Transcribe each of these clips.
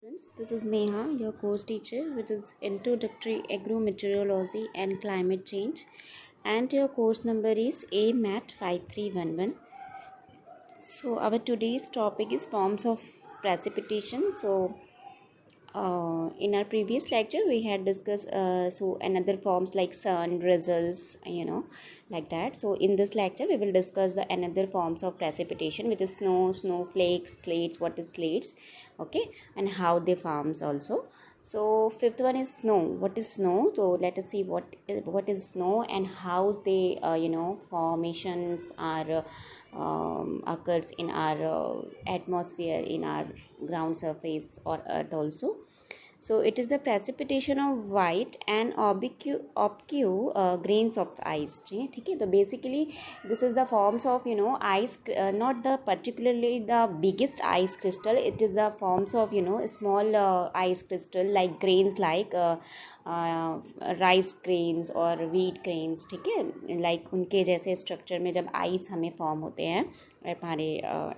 Friends, this is Neha, your course teacher, which is Introductory Agrometeorology and Climate Change, and your course number is AMAT 5311. So, our today's topic is forms of precipitation. In our previous lecture, we had discussed another forms like sun, drizzles, like that. So, in this lecture, we will discuss the another forms of precipitation, which is snow, snowflakes, slates. What is slates? Okay, and how they forms also. So fifth one is snow. What is snow? So let us see what is snow and how they formations are occurs in our atmosphere, in our ground surface or earth also. So it is the precipitation of white and obscure grains of ice. ठीक है, तो basically this is the forms of ice, not the particularly the biggest ice crystal. It is the forms of small ice crystal like grains like rice grains और wheat grains. ठीक है, like उनके जैसे structure में जब ice हमें form होते हैं हमारे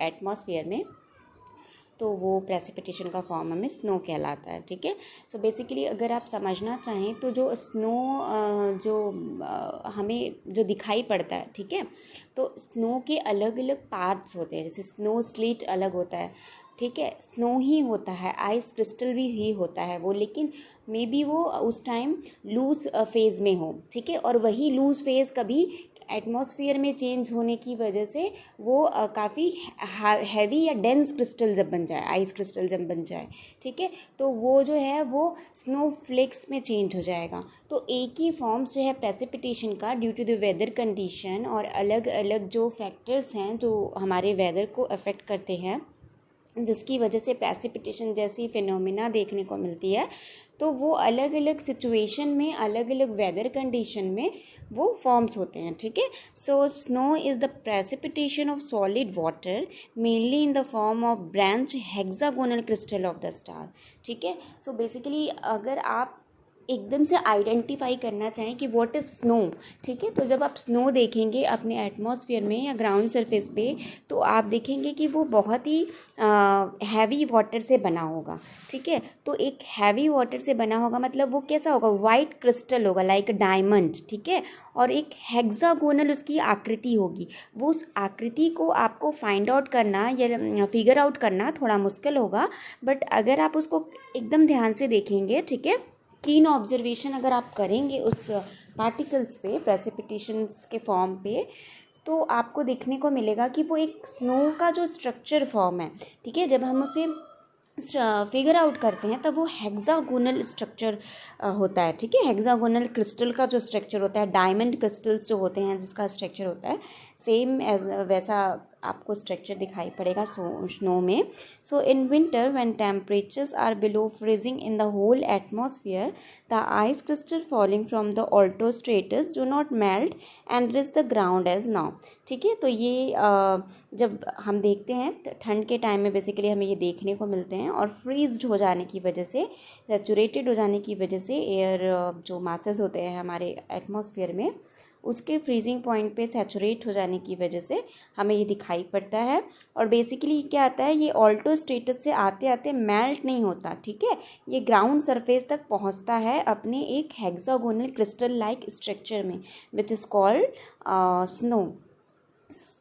एटमॉस्फेयर में, तो वो प्रेसिपिटेशन का फॉर्म हमें स्नो कहलाता है. ठीक है, सो बेसिकली अगर आप समझना चाहें तो जो स्नो जो हमें जो दिखाई पड़ता है, ठीक है, तो स्नो के अलग अलग पार्ट्स होते हैं. जैसे स्नो स्लिट अलग होता है, ठीक है, स्नो ही होता है, आइस क्रिस्टल भी ही होता है वो, लेकिन मे बी वो उस टाइम लूज फेज़ में हो. ठीक है, और वही लूज फेज़ कभी एटमॉस्फेयर में चेंज होने की वजह से वो काफ़ी हैवी या डेंस क्रिस्टल जब बन जाए, आइस क्रिस्टल जब बन जाए, ठीक है, तो वो जो है वो स्नोफ्लेक्स में चेंज हो जाएगा. तो एक ही फॉर्म्स जो है प्रेसिपिटेशन का due to the weather condition और अलग अलग जो फैक्टर्स हैं जो हमारे वेदर को अफेक्ट करते हैं, जिसकी वजह से प्रेसिपिटेशन जैसी फिनोमिना देखने को मिलती है, तो वो अलग अलग सिचुएशन में अलग अलग वेदर कंडीशन में वो फॉर्म्स होते हैं. ठीक है, so snow is the precipitation of solid water mainly in the form of branch hexagonal crystal of the star. ठीक है, सो बेसिकली अगर आप एकदम से आइडेंटिफाई करना चाहें कि व्हाट इज़ स्नो, ठीक है, तो जब आप स्नो देखेंगे अपने एटमॉस्फेयर में या ग्राउंड सरफेस पे, तो आप देखेंगे कि वो बहुत ही हैवी वाटर से बना होगा. ठीक है, तो एक हैवी वाटर से बना होगा मतलब वो कैसा होगा, वाइट क्रिस्टल होगा लाइक डायमंड. ठीक है, और एक हेक्सागोनल उसकी आकृति होगी. वो उस आकृति को आपको फाइंड आउट करना या फिगर आउट करना थोड़ा मुश्किल होगा, बट अगर आप उसको एकदम ध्यान से देखेंगे, ठीक है, कीन ऑब्जर्वेशन अगर आप करेंगे उस पार्टिकल्स पे, प्रेसिपिटेशंस के फॉर्म पे, तो आपको देखने को मिलेगा कि वो एक स्नो का जो स्ट्रक्चर फॉर्म है, ठीक है, जब हम उसे फिगर आउट करते हैं तब वो हेक्सागोनल स्ट्रक्चर होता है. ठीक है, हेक्सागोनल क्रिस्टल का जो स्ट्रक्चर होता है, डायमंड क्रिस्टल्स जो होते हैं जिसका स्ट्रक्चर होता है, सेम एज वैसा आपको स्ट्रक्चर दिखाई पड़ेगा स्नो में. So in winter when temperatures are below freezing in the whole atmosphere, the ice crystal falling from the altostratus do not melt and reach the ground as now. ठीक है, तो ये जब हम देखते हैं ठंड के टाइम में बेसिकली हमें ये देखने को मिलते हैं, और फ्रीज्ड हो जाने की वजह से, सैचुरेटेड हो जाने की वजह से एयर जो मासेस होते हैं हमारे एटमॉस्फेयर में, उसके फ्रीजिंग पॉइंट पे सैचुरेट हो जाने की वजह से हमें ये दिखाई पड़ता है. और बेसिकली क्या आता है, ये ऑल्टो स्टेटस से आते आते मेल्ट नहीं होता. ठीक है, ये ग्राउंड सरफेस तक पहुंचता है अपने एक हेक्सागोनल क्रिस्टल लाइक स्ट्रक्चर में, विच इज़ कॉल्ड स्नो.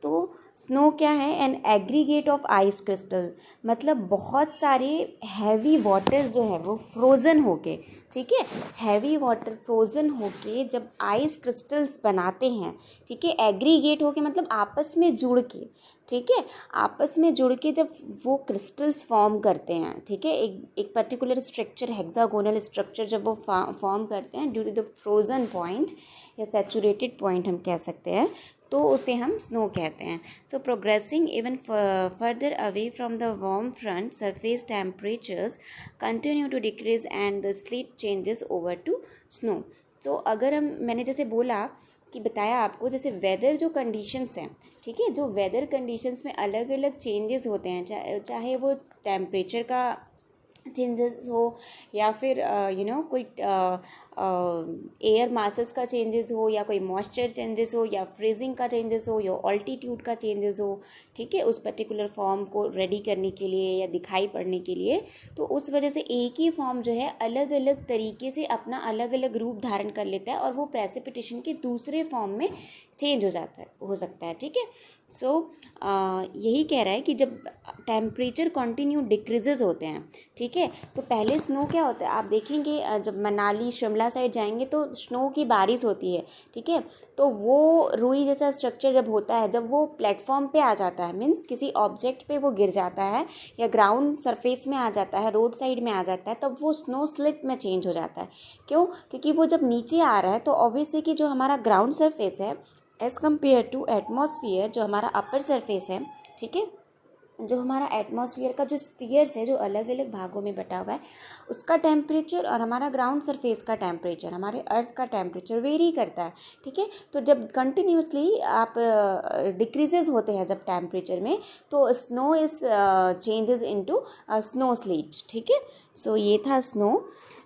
तो स्नो क्या है, an aggregate of ice crystal, मतलब बहुत सारे हैवी वाटर जो है वो फ्रोज़न होके, ठीक है, हैवी वाटर फ्रोज़न होके जब आइस क्रिस्टल्स बनाते हैं, ठीक है, एग्रीगेट होके मतलब आपस में जुड़ के, ठीक है, आपस में जुड़ के जब वो क्रिस्टल्स फॉर्म करते हैं, ठीक है, एक पर्टिकुलर स्ट्रक्चर, हेक्सागोनल स्ट्रक्चर जब वो फॉर्म करते हैं due to the frozen point या सैचुरेटेड पॉइंट हम कह सकते हैं, तो उसे हम स्नो कहते हैं. So progressing even further away from the warm front, surface temperatures continue to decrease and the sleet changes over to snow. तो अगर मैंने जैसे बोला कि बताया आपको, जैसे वेदर जो कंडीशंस हैं, ठीक है, जो वेदर कंडीशंस में अलग अलग चेंजेस होते हैं, चाहे वो टेम्परेचर का चेंजेस हो या फिर कोई एयर मासेस का चेंजेस हो या कोई मॉइस्चर चेंजेस हो या फ्रीजिंग का चेंजेस हो या ऑल्टीट्यूड का चेंजेस हो. ठीक है, उस पर्टिकुलर फॉर्म को रेडी करने के लिए या दिखाई पड़ने के लिए। तो उस वजह से एक ही फॉर्म जो है अलग अलग तरीके से अपना अलग अलग रूप धारण कर लेता है और वो प्रेसिपिटेशन के दूसरे फॉर्म में चेंज हो सकता है। ठीक है, सो यही कह रहा है कि जब टेम्परेचर कंटिन्यू डिक्रीजेज होते हैं, ठीक है, तो पहले स्नो क्या होता है आप देखेंगे, जब मनाली शिमला साइड जाएंगे तो स्नो की बारिश होती है। ठीक है, तो वो रुई जैसा स्ट्रक्चर जब होता है, जब वो प्लेटफॉर्म पे आ जाता है, मीन्स किसी ऑब्जेक्ट पे वो गिर जाता है या ग्राउंड सरफेस में आ जाता है, रोड साइड में आ जाता है, तब वो स्नो स्लिप में चेंज हो जाता है। क्यों? क्योंकि वो जब नीचे आ रहा है तो ऑब्वियसली कि जो हमारा ग्राउंड सरफेस है एज़ कम्पेयर टू एटमॉस्फेयर, जो हमारा अपर सरफेस है, ठीक है, जो हमारा एटमॉस्फेयर का जो स्फीयर्स है जो अलग अलग भागों में बटा हुआ है, उसका टेम्परेचर और हमारा ग्राउंड सरफेस का टेम्परेचर, हमारे अर्थ का टेम्परेचर वेरी करता है। ठीक है, तो जब कंटिन्यूसली आप डिक्रीजेज होते हैं जब टेम्परेचर में, तो snow is changes into snow slit. ठीक है, सो ये था स्नो।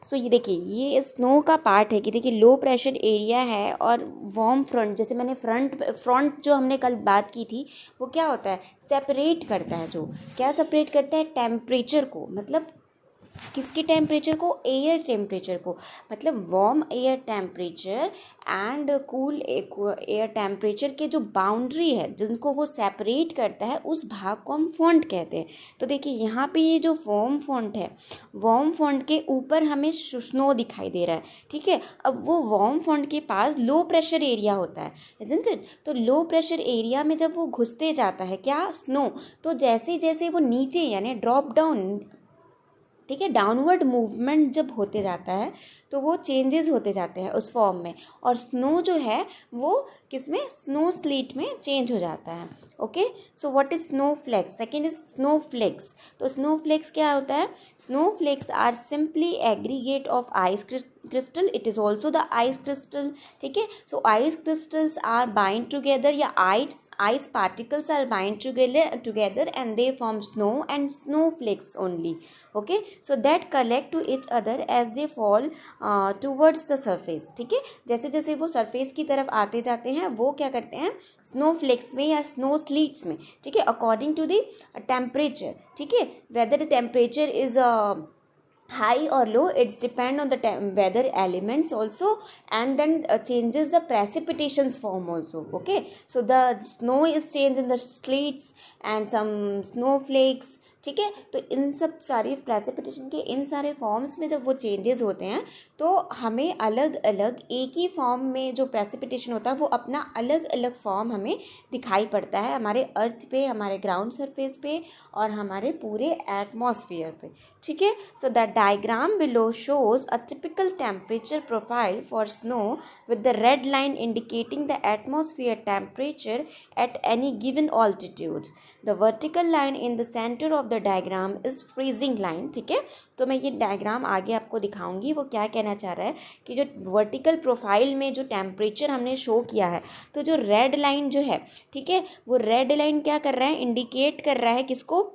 सो ये देखिए, ये स्नो का पार्ट है कि देखिए लो प्रेशर एरिया है और वार्म फ्रंट, जैसे मैंने फ्रंट जो हमने कल बात की थी, वो क्या होता है, सेपरेट करता है। जो क्या सेपरेट करता है, टेम्परेचर को, मतलब किसके टेम्परेचर को, एयर टेम्परेचर को, मतलब warm air temperature and cool air temperature के जो बाउंड्री है जिनको वो सेपरेट करता है, उस भाग को हम फॉन्ट कहते हैं। तो देखिए यहाँ पे ये जो वार्म फॉन्ट है, वार्म फॉन्ट के ऊपर हमें स्नो दिखाई दे रहा है। ठीक है, अब वो वार्म फॉन्ट के पास लो प्रेशर एरिया होता है, इजंट इट? तो लो प्रेशर एरिया में जब वो घुसते जाता है क्या, स्नो, तो जैसे जैसे वो नीचे यानी ड्रॉप डाउन, ठीक है, डाउनवर्ड मूवमेंट जब होते जाता है तो वो चेंजेस होते जाते हैं उस फॉर्म में, और स्नो जो है वो किस में, स्नो स्लीट में चेंज हो जाता है। Okay, so what is snow flakes? Second is snow flakes. तो स्नो फ्लेक्स क्या होता है? Snow flakes are simply aggregate of ice crystal, it is also the ice crystal. ठीक है, so ice crystals are bind together, या ice particles are bind together and they form snow and snowflakes only. Okay, so that collect to each other as they fall towards the surface. ठीक है, जैसे जैसे वो surface की तरफ आते जाते हैं वो क्या करते हैं, स्नोफ्लेक्स में या स्नो स्लीट्स में, ठीक है, अकॉर्डिंग टू द टेम्परेचर। ठीक है, whether the temperature is high or low, it's depend on the weather elements also, and then changes the precipitations form also. Okay, so the snow is changed in the sleets and some snowflakes. ठीक है, तो इन सब सारी precipitation के इन सारे forms में जब वो चेंजेस होते हैं तो हमें अलग अलग एक ही फॉर्म में जो प्रेसिपिटेशन होता है वो अपना अलग अलग फॉर्म हमें दिखाई पड़ता है हमारे अर्थ पे, हमारे ग्राउंड सरफेस पे और हमारे पूरे एटमॉस्फेयर पे। ठीक है, so the diagram below shows a typical temperature profile for snow with the red line indicating the atmosphere temperature at any given altitude. The vertical line in the centre of the diagram is freezing line. ठीक है, तो मैं ये diagram आगे आपको दिखाऊंगी वो क्या कहना चाह रहा है कि जो वर्टिकल प्रोफाइल में जो टेम्परेचर हमने शो किया है, तो जो रेड लाइन जो है, ठीक है, वो रेड लाइन क्या कर रहा है, इंडिकेट कर रहा है किसको,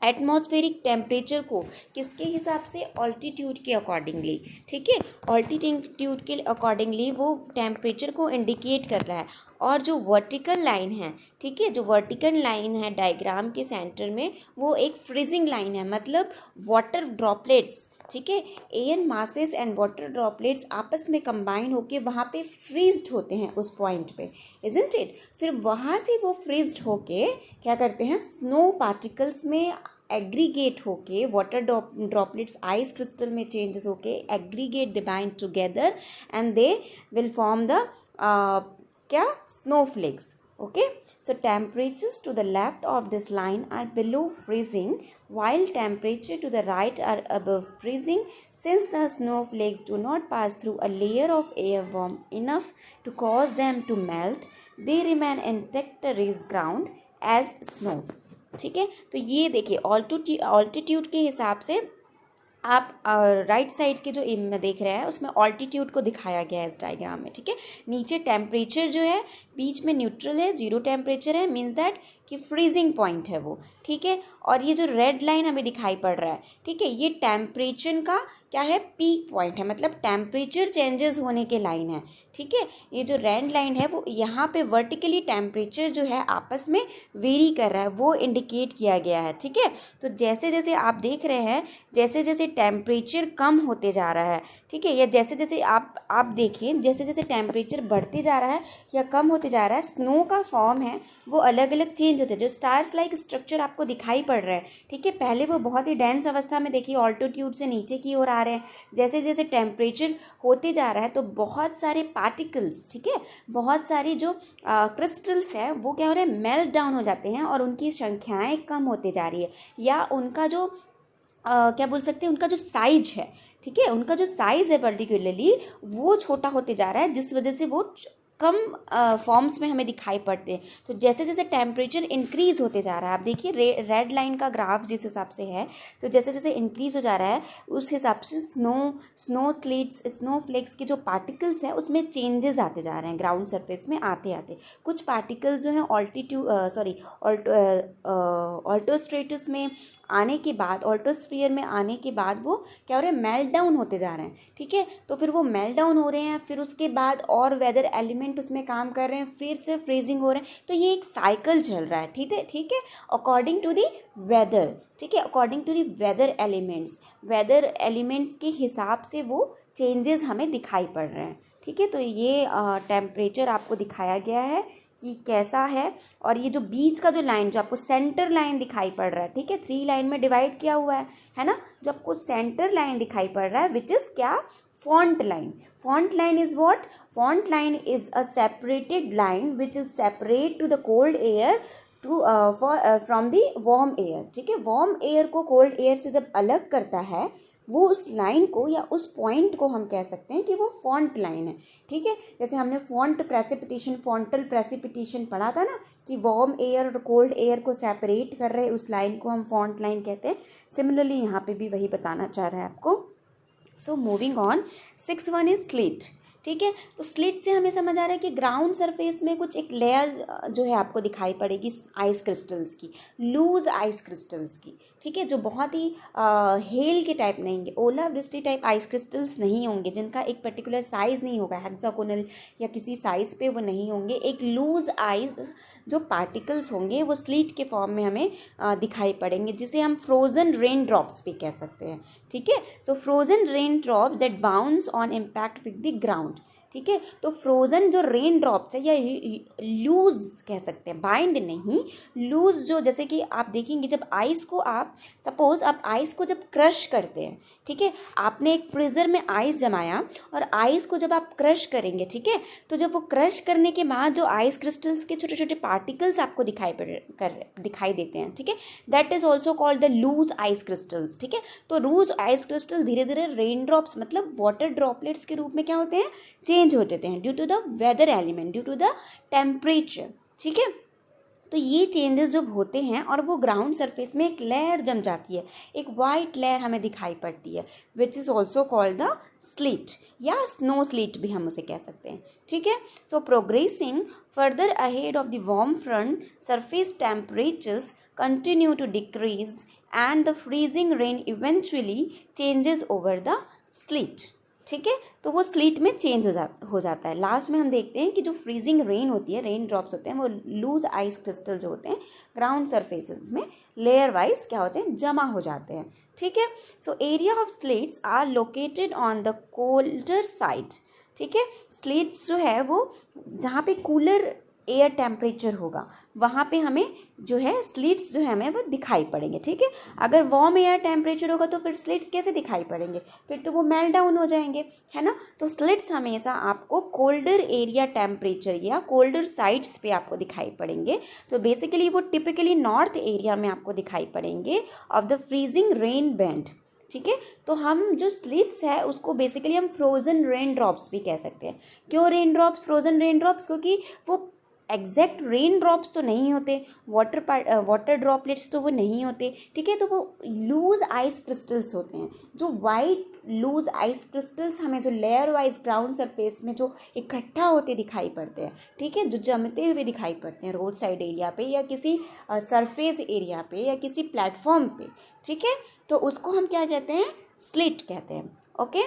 एटमॉस्फेरिक टेम्परेचर को, किसके हिसाब से, ऑल्टीट्यूड के अकॉर्डिंगली। ठीक है, ऑल्टीट्यूड के अकॉर्डिंगली वो टेम्परेचर को इंडिकेट कर रहा है। और जो वर्टिकल लाइन है, ठीक है, जो वर्टिकल लाइन है डायग्राम के सेंटर में, वो एक फ्रीजिंग लाइन है, मतलब वाटर ड्रॉपलेट्स, ठीक है, air masses and water droplets आपस में कंबाइन होके वहाँ पे फ्रीज्ड होते हैं उस पॉइंट पे, इजंट इट? फिर वहाँ से वो फ्रीज्ड होके क्या करते हैं, स्नो पार्टिकल्स में एग्रीगेट होके, वाटर ड्रॉपलेट्स आइस क्रिस्टल में चेंजेस होके aggregate, they bind together and they will form the क्या, snowflakes. Okay, so temperatures to the left of this line are below freezing while temperature to the right are above freezing. Since the snowflakes do not pass through a layer of air warm enough to cause them to melt, they remain intact raised ground as snow. ठीक है, तो ये देखिए altitude के हिसाब से आप right side के जो में देख रहे हैं उसमें ऑल्टीट्यूड को दिखाया गया है इस डायग्राम में। ठीक है, नीचे टेम्परेचर जो है बीच में न्यूट्रल है, जीरो टेम्परेचर है, मीन्स दैट कि फ्रीजिंग पॉइंट है वो, ठीक है। और ये जो रेड लाइन हमें दिखाई पड़ रहा है, ठीक है, ये टेम्परेचर का क्या है, पीक पॉइंट है, मतलब टेम्परेचर चेंजेस होने के लाइन है, ठीक है। ये जो रेड लाइन है वो यहाँ पे वर्टिकली टेम्परेचर जो है आपस में वेरी कर रहा है, वो इंडिकेट किया गया है, ठीक है। तो जैसे जैसे आप देख रहे हैं, जैसे जैसे टेम्परेचर कम होते जा रहा है, ठीक है, या जैसे जैसे आप देखिए, जैसे जैसे टेम्परेचर बढ़ते जा रहा है या कम होते जा रहा है, स्नो का फॉर्म है वो अलग अलग चेंज होते हैं। जो स्टार्स लाइक स्ट्रक्चर आपको दिखाई पड़ रहा है, ठीक है, पहले वो बहुत ही डेंस अवस्था में, देखिए ऑल्टीट्यूड से नीचे की ओर आ रहे हैं। जैसे जैसे टेम्परेचर होते जा रहा है तो बहुत सारे पार्टिकल्स, ठीक है, बहुत सारी जो क्रिस्टल्स हैं वो क्या हो रहे हैं, मेल्ट डाउन हो जाते हैं और उनकी संख्याएं कम होते जा रही है, या उनका जो क्या बोल सकते हैं, उनका जो साइज है, ठीक है, उनका जो साइज है पर्टिकुलरली वो छोटा होते जा रहा है, जिस वजह से वो कम फॉर्म्स में हमें दिखाई पड़ते हैं। तो जैसे जैसे टेम्परेचर इंक्रीज होते जा रहा है, आप देखिए रेड लाइन का ग्राफ जिस हिसाब से है, तो जैसे जैसे इंक्रीज हो जा रहा है उस हिसाब से स्नो स्लीट्स, स्नो फ्लेक्स के जो पार्टिकल्स हैं उसमें चेंजेस आते जा रहे हैं ग्राउंड सरफेस में आते आते। कुछ पार्टिकल्स जो हैं ऑल्टोस्ट्रेटस में आने के बाद, ऑल्टोस्फीयर में आने के बाद वो क्या हो रहे हैं, मेल्ट डाउन होते जा रहे हैं, ठीक है। तो फिर वो मेल्ट डाउन हो रहे हैं, फिर उसके बाद और वेदर एलिमेंट उसमें काम कर रहे हैं, फिर से फ्रीजिंग हो रहे हैं। तो ये एक साइकिल चल रहा है, ठीक है, ठीक है, अकॉर्डिंग टू दी वेदर, ठीक है, according to the weather elements के हिसाब से वो चेंजेस हमें दिखाई पड़ रहे हैं, ठीक है। तो ये टेम्परेचर आपको दिखाया गया है कि कैसा है। और ये जो बीच का जो लाइन, जो आपको सेंटर लाइन दिखाई पड़ रहा है, ठीक है, 3 लाइन में डिवाइड किया हुआ है ना, जो आपको सेंटर लाइन दिखाई पड़ रहा है विच इज़ क्या, front line. Front line is what, front line is a separated line which is separate to the cold air to from the warm air, ठीक है। वार्म एयर को कोल्ड एयर से जब अलग करता है, वो उस लाइन को या उस पॉइंट को हम कह सकते हैं कि वो फॉन्ट लाइन है, ठीक है। जैसे हमने फॉन्टल प्रेसिपिटेशन पढ़ा था ना, कि वार्म एयर और कोल्ड एयर को सेपरेट कर रहे उस लाइन को हम फॉन्ट लाइन कहते हैं। सिमिलरली यहाँ पे भी वही बताना चाह रहा है आपको। So moving on, 6th one is slit, ठीक है। तो स्लिट से हमें समझ आ रहा है कि ग्राउंड सरफेस में कुछ एक लेयर जो है आपको दिखाई पड़ेगी आइस क्रिस्टल्स की, लूज आइस क्रिस्टल्स की, ठीक है, जो बहुत ही हेल के टाइप नहीं होंगे, ओलावृष्टि टाइप आइस क्रिस्टल्स नहीं होंगे, जिनका एक पर्टिकुलर साइज नहीं होगा, हेक्सागोनल या किसी साइज पे वो नहीं होंगे। एक लूज आइस जो पार्टिकल्स होंगे वो स्लीट के फॉर्म में हमें दिखाई पड़ेंगे, जिसे हम फ्रोजन रेन ड्रॉप्स भी कह सकते हैं, ठीक है। सो frozen rain drops that bounce on impact with the ground, ठीक है। तो फ्रोजन जो रेन ड्रॉप्स है, या लूज कह सकते हैं, बाइंड नहीं, लूज, जो जैसे कि आप देखेंगे जब आइस को आप सपोज आप आइस को जब क्रश करते हैं, ठीक है, आपने एक फ्रीज़र में आइस जमाया और आइस को जब आप क्रश करेंगे, ठीक है, तो जब वो क्रश करने के बाद जो आइस क्रिस्टल्स के छोटे छोटे पार्टिकल्स आपको दिखाई देते हैं, ठीक है, that is also called the loose ice crystals, ठीक है। तो लूज आइस क्रिस्टल धीरे धीरे रेन ड्रॉप्स मतलब वाटर ड्रॉपलेट्स के रूप में क्या होते हैं, चेंज हो जाते हैं due to the weather element, due to the temperature, ठीक है। तो ये चेंजेस जब होते हैं और वो ग्राउंड सरफेस में एक लेयर जम जाती है, एक वाइट लेयर हमें दिखाई पड़ती है, which is also called the sleet या स्नो स्लीट भी हम उसे कह सकते हैं, ठीक है। So progressing further ahead of the warm front, surface temperatures continue to decrease and the freezing rain eventually changes over the sleet, ठीक है। तो वो स्लीट में चेंज हो जाता है। लास्ट में हम देखते हैं कि जो फ्रीजिंग रेन होती है, रेन ड्रॉप्स होते हैं, वो लूज आइस क्रिस्टल जो होते हैं ग्राउंड सरफेसेस में लेयर वाइज क्या होते हैं, जमा हो जाते हैं, ठीक है। So area of sleets are located on the colder side, ठीक है। स्लीट्स जो है वो जहाँ पे कूलर एयर टेम्परेचर होगा वहाँ पे हमें जो है स्लिट्स जो है हमें वो दिखाई पड़ेंगे, ठीक है। अगर वार्म एयर टेम्परेचर होगा तो फिर स्लिट्स कैसे दिखाई पड़ेंगे, फिर तो वो मेल्ट डाउन हो जाएंगे, है ना। तो स्लिट्स हमेशा आपको कोल्डर एरिया टेम्परेचर या कोल्डर साइड्स पे आपको दिखाई पड़ेंगे। तो बेसिकली वो टिपिकली नॉर्थ एरिया में आपको दिखाई पड़ेंगे of the freezing rain band, ठीक है। तो हम जो स्लिट्स है उसको बेसिकली हम फ्रोजन रेन ड्रॉप्स भी कह सकते हैं। क्यों rain drops, frozen rain drops, क्योंकि वो एग्जैक्ट रेन ड्रॉप्स तो नहीं होते, वाटर ड्रॉपलेट्स तो वो नहीं होते, ठीक है। तो वो लूज आइस क्रिस्टल्स होते हैं जो वाइट लूज आइस क्रिस्टल्स हमें जो लेयर वाइज ग्राउंड सरफेस में जो इकट्ठा होते दिखाई पड़ते हैं, ठीक है, जो जमते हुए दिखाई पड़ते हैं रोड साइड एरिया पे या किसी सरफेस एरिया पे या किसी प्लेटफॉर्म पे, ठीक है, तो उसको हम क्या कहते हैं, स्लिट कहते हैं। Okay,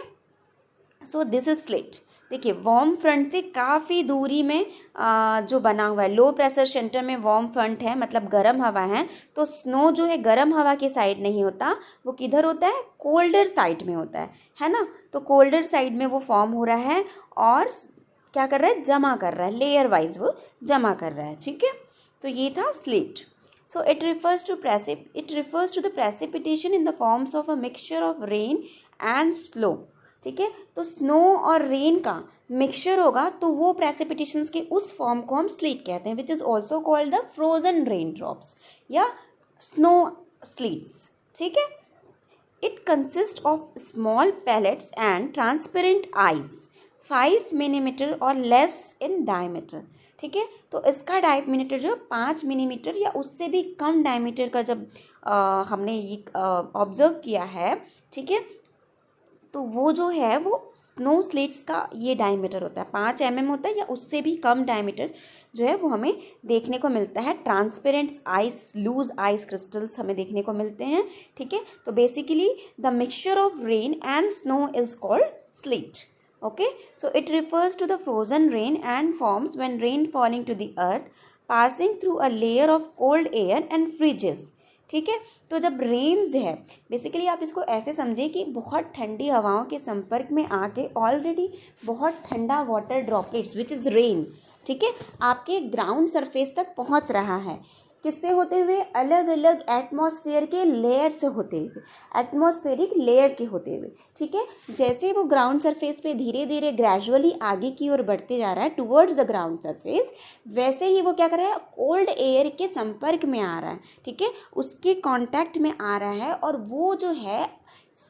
so this is slit. देखिए वार्म फ्रंट से काफ़ी दूरी में जो बना हुआ है, लो प्रेशर सेंटर में वार्म फ्रंट है, मतलब गर्म हवा है, तो स्नो जो है गर्म हवा के साइड नहीं होता, वो किधर होता है, कोल्डर साइड में होता है ना। तो कोल्डर साइड में वो फॉर्म हो रहा है और क्या कर रहा है, जमा कर रहा है, लेयर वाइज वो जमा कर रहा है, ठीक है। तो ये था slit. So it refers to the precipitation in the forms of a mixture of rain and snow, ठीक है। तो स्नो और रेन का मिक्सचर होगा तो वो प्रेसिपिटेशंस के उस फॉर्म को हम स्लीट कहते हैं, which is also called the frozen rain drops या स्नो स्लीट्स, ठीक है। It consist of small pellets and transparent ice 5 millimeter और लेस इन डायमीटर, ठीक है। तो इसका डायमीटर जो 5 मिलीमीटर या उससे भी कम डायमीटर का जब हमने ये ऑब्जर्व किया है, ठीक है, तो वो जो है वो स्नो स्लेट्स का ये डायमीटर होता है 5 mm होता है या उससे भी कम डायमीटर जो है वो हमें देखने को मिलता है। Transparent ice, loose ice crystals हमें देखने को मिलते हैं, ठीक है। तो basically the mixture of rain and snow is called sleet. Okay, so it refers to the frozen rain and forms when rain falling to the earth, passing through a layer of cold air and freezes, ठीक है। तो जब rains है, basically आप इसको ऐसे समझे कि बहुत ठंडी हवाओं के संपर्क में आके ऑलरेडी बहुत ठंडा water droplets which is rain, ठीक है, आपके ग्राउंड सरफेस तक पहुंच रहा है, किससे होते हुए, अलग अलग एटमॉस्फेयर के लेयर से होते हुए, एटमॉस्फेरिक लेयर के होते हुए, ठीक है। जैसे वो ग्राउंड सरफेस पे धीरे धीरे ग्रेजुअली आगे की ओर बढ़ते जा रहा है टुवर्ड्स द ग्राउंड सरफेस, वैसे ही वो क्या कर रहा है, कोल्ड एयर के संपर्क में आ रहा है, ठीक है, उसके कांटेक्ट में आ रहा है और वो जो है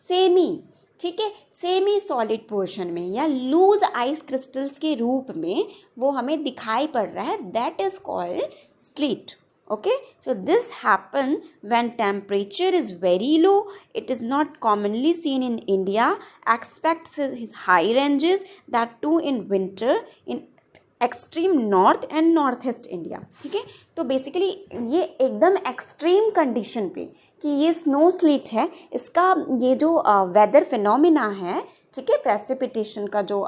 सेमी, ठीक है, सेमी सॉलिड पोर्शन में या लूज आइस क्रिस्टल्स के रूप में वो हमें दिखाई पड़ रहा है, that is called sleet. Okay, so this happen when temperature is very low. It is not commonly seen in India. Expect high ranges, that too in winter in extreme north and north east India, ठीक है। तो basically ये एकदम extreme condition पे कि ये snow slit है, इसका ये जो वेदर फिनोमिना है, ठीक है, प्रेसिपिटेशन का जो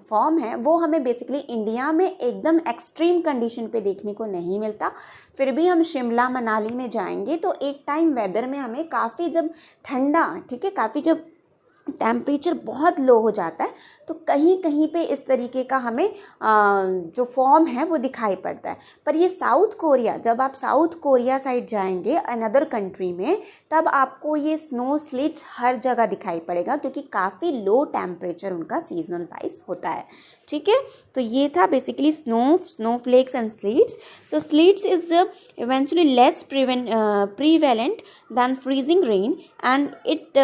फॉर्म है वो हमें बेसिकली इंडिया में एकदम एक्सट्रीम कंडीशन पे देखने को नहीं मिलता। फिर भी हम शिमला मनाली में जाएंगे तो एक टाइम वेदर में हमें काफ़ी जब ठंडा, ठीक है, काफ़ी जब टेम्परेचर बहुत लो हो जाता है तो कहीं कहीं पे इस तरीके का हमें जो फॉर्म है वो दिखाई पड़ता है। पर ये साउथ कोरिया, जब आप साउथ कोरिया साइड जाएंगे अनदर कंट्री में, तब आपको ये स्नो स्लिट हर जगह दिखाई पड़ेगा क्योंकि काफ़ी लो टेम्परेचर उनका सीजनल वाइज होता है, ठीक है। तो ये था basically snowflakes and sleets. So sleets is eventually less prevalent than freezing rain and it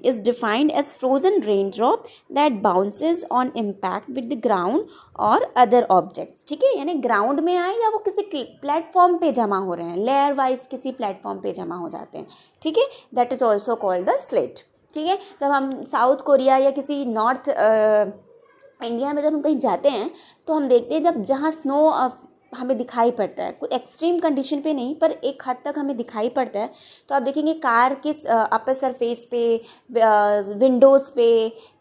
is defined as frozen raindrop that bounces on impact with the ground or other objects, ठीक है, यानी ग्राउंड में आए या वो किसी platform पे जमा हो रहे हैं, लेयर वाइज किसी प्लेटफॉर्म पे जमा हो जाते हैं, ठीक है, that is also called the slit, ठीक है। जब हम साउथ कोरिया या किसी नॉर्थ इंडिया में जब हम कहीं जाते हैं तो हम देखते हैं जब जहाँ स्नो हमें दिखाई पड़ता है, कोई एक्सट्रीम कंडीशन पे नहीं पर एक हद तक हमें दिखाई पड़ता है, तो आप देखेंगे कार के अपर सरफेस पे, विंडोज़ पे,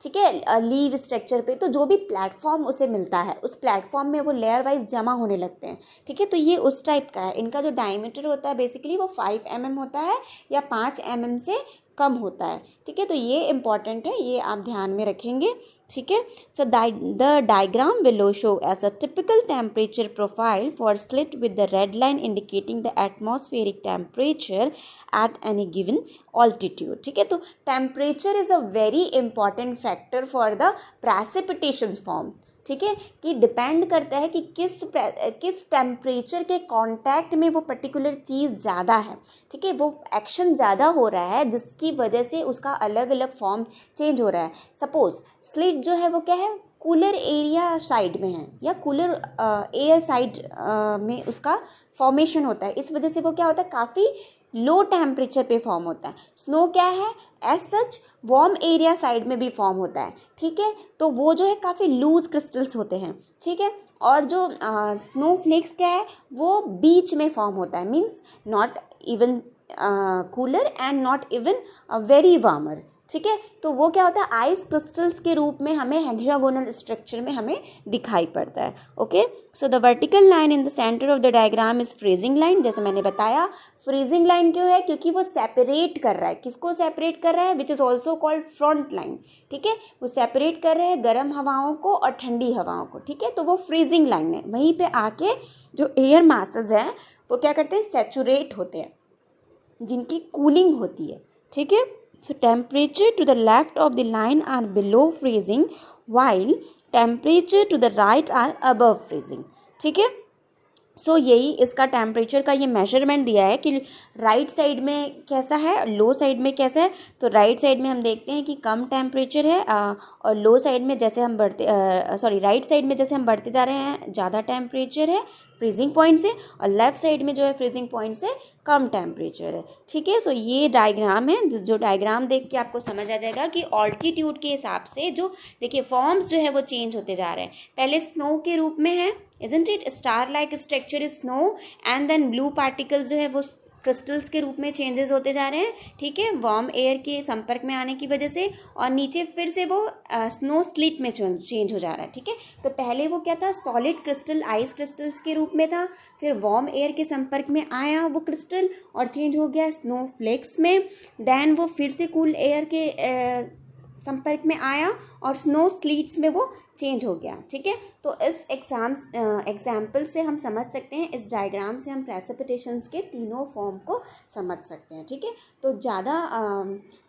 ठीक है, लीव स्ट्रक्चर पे, तो जो भी प्लेटफॉर्म उसे मिलता है उस प्लेटफॉर्म में वो लेयर वाइज जमा होने लगते हैं, ठीक है। तो ये उस टाइप का है। इनका जो डायमीटर होता है बेसिकली वो 5 mm होता है या 5 mm से कम होता है, ठीक है। तो ये इम्पॉर्टेंट है, ये आप ध्यान में रखेंगे, ठीक है। So the diagram below show as a typical temperature profile for sleet with the red line indicating the atmospheric temperature at any given altitude, ठीक है। तो temperature is a very important factor for the precipitation form, ठीक है, कि depend करता है कि किस टेम्परेचर के कांटेक्ट में वो पर्टिकुलर चीज़ ज़्यादा है, ठीक है, वो एक्शन ज़्यादा हो रहा है जिसकी वजह से उसका अलग अलग फॉर्म चेंज हो रहा है। सपोज स्लिट जो है वो क्या है, कूलर एरिया साइड में है या कूलर एयर साइड में उसका फॉर्मेशन होता है, इस वजह से वो क्या होता है, काफ़ी लो टेम्परेचर पे फॉर्म होता है। स्नो क्या है, as such warm area side में भी फॉर्म होता है, ठीक है। तो वो जो है काफ़ी लूज क्रिस्टल्स होते हैं, ठीक है। और जो स्नोफ्लेक्स क्या है, वो बीच में फॉर्म होता है, means not even cooler and not even very warmer, ठीक है। तो वो क्या होता है, आइस क्रिस्टल्स के रूप में हमें हेक्सागोनल स्ट्रक्चर में हमें दिखाई पड़ता है। Okay, so the vertical line in the centre of the diagram is freezing line. जैसे मैंने बताया, फ्रीजिंग लाइन क्यों है, क्योंकि वो सेपरेट कर रहा है, किसको सेपरेट कर रहा है, which is also called front line, ठीक है। वो सेपरेट कर रहे हैं गर्म हवाओं को और ठंडी हवाओं को, ठीक है। तो वो फ्रीजिंग लाइन है, वहीं पे आके जो एयर मासेस हैं वो क्या करते हैं, सेचुरेट होते हैं, जिनकी कूलिंग होती है, ठीक है। So temperature to the left of the line are below freezing while temperature to the right are above freezing, ठीक है। सो यही इसका टेम्परेचर का ये मेजरमेंट दिया है कि राइट साइड में कैसा है, लो साइड में कैसा है। तो राइट साइड में हम देखते हैं कि कम टेम्परेचर है और लो साइड में जैसे हम राइट साइड में जैसे हम बढ़ते जा रहे हैं ज़्यादा टेम्परेचर है फ्रीजिंग पॉइंट से, और लेफ्ट साइड में जो है फ्रीजिंग पॉइंट से कम टेम्परेचर है, ठीक है। सो ये डायग्राम है, जो डायग्राम देख के आपको समझ आ जाएगा कि ऑल्टीट्यूड के हिसाब से जो देखिए फॉर्म्स जो है वो चेंज होते जा रहे हैं। पहले स्नो के रूप में है, isn't it, star like structure is snow, and then blue particles जो है वो क्रिस्टल्स के रूप में चेंजेस होते जा रहे हैं, ठीक है, वार्म एयर के संपर्क में आने की वजह से, और नीचे फिर से वो स्नो स्लिट में चेंज हो जा रहा है, ठीक है। तो पहले वो क्या था, सॉलिड क्रिस्टल आइस क्रिस्टल्स के रूप में था, फिर वार्म एयर के संपर्क में आया वो क्रिस्टल और चेंज हो गया स्नो फ्लेक्स में, देन वो फिर से कूल एयर के संपर्क में आया और स्नो स्लीट्स में वो चेंज हो गया, ठीक है। तो इस एग्जाम्पल से हम समझ सकते हैं, इस डायग्राम से हम प्रेसिपिटेशंस के तीनों फॉर्म को समझ सकते हैं, ठीक है। तो ज़्यादा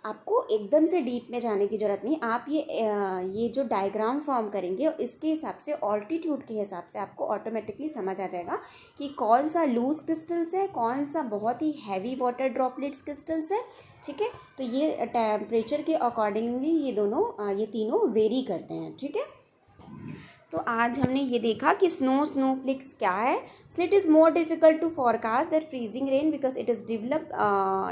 आपको एकदम से डीप में जाने की ज़रूरत नहीं, आप ये जो डायग्राम फॉर्म करेंगे इसके हिसाब से ऑल्टीट्यूड के हिसाब से आपको ऑटोमेटिकली समझ आ जाएगा कि कौन सा लूज क्रिस्टल्स है, कौन सा बहुत ही हैवी वाटर ड्रॉपलेट्स क्रिस्टल्स है, ठीक है। तो ये टेम्परेचर के अकॉर्डिंगली ये तीनों वेरी करते हैं, ठीक है। तो आज हमने ये देखा कि स्नोफ्लेक्स क्या है। Sleet is more difficult to forecast that freezing rain because it is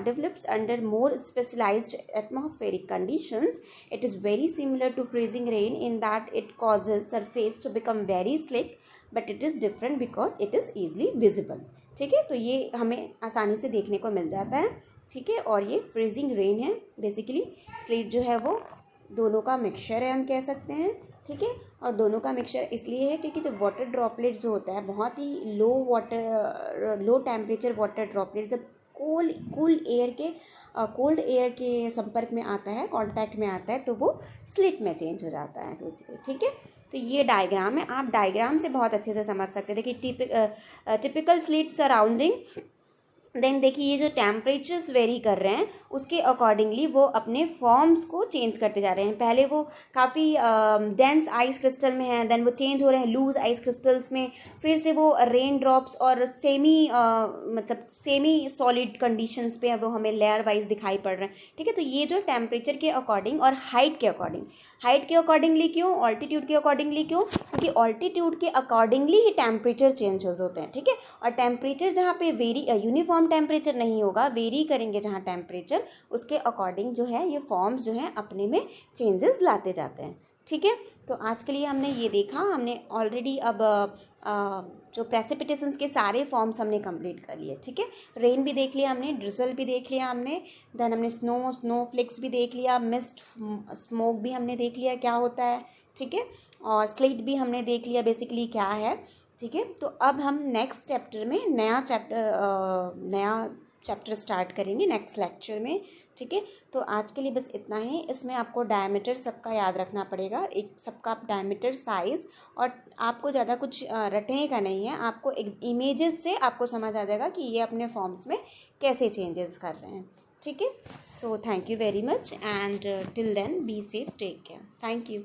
develops under more specialized atmospheric conditions. It is very similar to freezing rain in that it causes surface to become very slick, but it is different because it is easily visible, ठीक है। तो ये हमें आसानी से देखने को मिल जाता है, ठीक है। और ये फ्रीजिंग रेन है, बेसिकली स्लिट जो है वो दोनों का मिक्सचर है, हम कह सकते हैं, ठीक है। और दोनों का मिक्सचर इसलिए है क्योंकि जो वाटर ड्रॉपलेट जो होता है बहुत ही लो टेम्परेचर वाटर ड्रॉपलेट जब कोल्ड एयर के संपर्क में आता है, कांटेक्ट में आता है, तो वो स्लिट में चेंज हो जाता है बेसिकली, ठीक है। तो ये डायग्राम है, आप डायग्राम से बहुत अच्छे से समझ सकते हैं। देखिए टिपिकल स्लिट सराउंडिंग, देन देखिए ये जो टेम्परेचर्स वेरी कर रहे हैं उसके अकॉर्डिंगली वो अपने फॉर्म्स को चेंज करते जा रहे हैं। पहले वो काफ़ी डेंस आइस क्रिस्टल में है, देन वो चेंज हो रहे हैं लूज आइस क्रिस्टल्स में, फिर से वो रेन ड्रॉप्स और सेमी सॉलिड कंडीशंस पे वो हमें लेयर वाइज दिखाई पड़ रहे हैं, ठीक है। तो ये जो टेम्परेचर के अकॉर्डिंग और हाइट के अकॉर्डिंगली क्यों, ऑल्टीट्यूड के अकॉर्डिंगली क्यों, क्योंकि ऑल्टीट्यूड के अकॉर्डिंगली ही टेम्परेचर चेंजेस होते हैं, ठीक है। और टेम्परेचर जहाँ पे यूनिफॉर्म टेम्परेचर नहीं होगा, वेरी करेंगे जहाँ टेम्परेचर, उसके अकॉर्डिंग जो है ये फॉर्म्स जो है अपने में चेंजेस लाते जाते हैं, ठीक है। तो आज के लिए हमने ये देखा, हमने ऑलरेडी अब जो प्रेसिपिटेशंस के सारे फॉर्म्स हमने कंप्लीट कर लिए, ठीक है। रेन भी देख लिया हमने, ड्रिजल भी देख लिया हमने, देन हमने स्नोफ्लेक्स भी देख लिया, मिस्ट स्मोक भी हमने देख लिया क्या होता है, ठीक है। और स्लिट भी हमने देख लिया बेसिकली क्या है, ठीक है। तो अब हम नेक्स्ट चैप्टर में नया चैप्टर स्टार्ट करेंगे नेक्स्ट लेक्चर में, ठीक है। तो आज के लिए बस इतना ही। इसमें आपको डायमीटर सबका याद रखना पड़ेगा, एक सबका डायमीटर साइज़, और आपको ज़्यादा कुछ रटने का नहीं है, आपको एक इमेजेस से आपको समझ आ जाएगा कि ये अपने फॉर्म्स में कैसे चेंजेस कर रहे हैं, ठीक है। So thank you very much and till then be safe, take care, thank you.